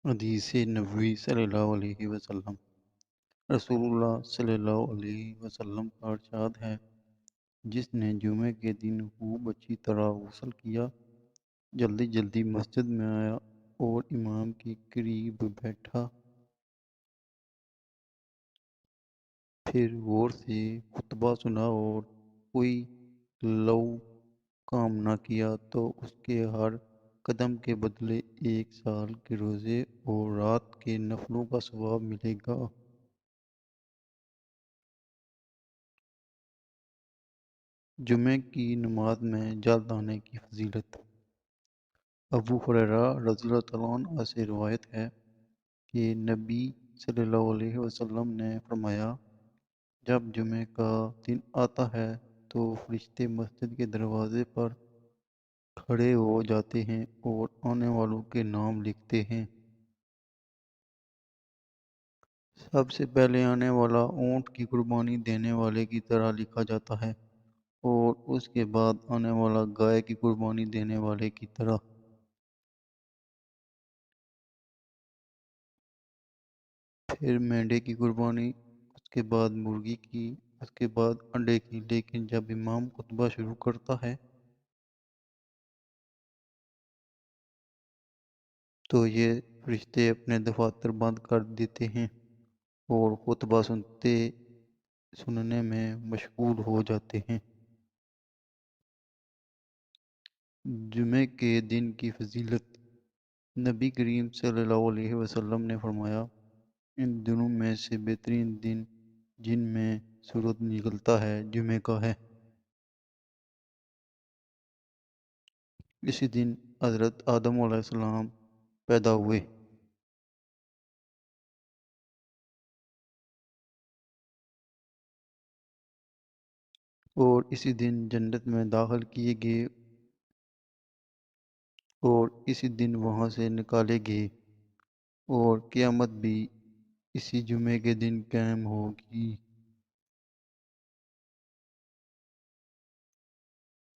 حدیث نبوی صلی اللہ علیہ وسلم۔ رسول اللہ صلی اللہ علیہ وسلم کا ارشاد ہے، جس نے جمعے کے دن خوب اچھی طرح غسل کیا، جلدی جلدی مسجد میں آیا اور امام کے قریب بیٹھا، پھر غور سے خطبہ سنا اور کوئی لغو کام نہ کیا تو اس کے ہر قدم کے بدلے 1 سال کے روزے اور رات کے نفلوں کا ثواب ملے گا۔ جمعے کی نماز میں جلد آنے کی فضیلت۔ ابو ہریرہ رضی اللہ تعالیٰ عنہ سے روایت ہے کہ نبی صلی اللہ علیہ وسلم نے فرمایا، جب جمعے کا دن آتا ہے تو فرشتے مسجد کے دروازے پر کھڑے ہو جاتے ہیں اور آنے والوں کے نام لکھتے ہیں۔ سب سے پہلے آنے والا اونٹ کی قربانی دینے والے کی طرح لکھا جاتا ہے اور اس کے بعد آنے والا گائے کی قربانی دینے والے کی طرح۔ پھر مینڈے کی قربانی، اس کے بعد مرغی کی، اس کے بعد انڈے کی۔ لیکن جب امام خطبہ شروع کرتا ہے تو یہ فرشتے اپنے دفاتر بند کر دیتے ہیں اور خطبہ سننے میں مشغول ہو جاتے ہیں۔ جمعے کے دن کی فضیلت۔ نبی کریم صلی اللہ علیہ وسلم نے فرمایا، ان دنوں میں سے بہترین دن جن میں سورج نکلتا ہے جمعے کا ہے۔ اسی دن حضرت آدم علیہ السلام پیدا ہوئے اور اسی دن جنت میں داخل کیے گئے اور اسی دن وہاں سے نکالے گئے، اور قیامت بھی اسی جمعے کے دن قائم ہوگی۔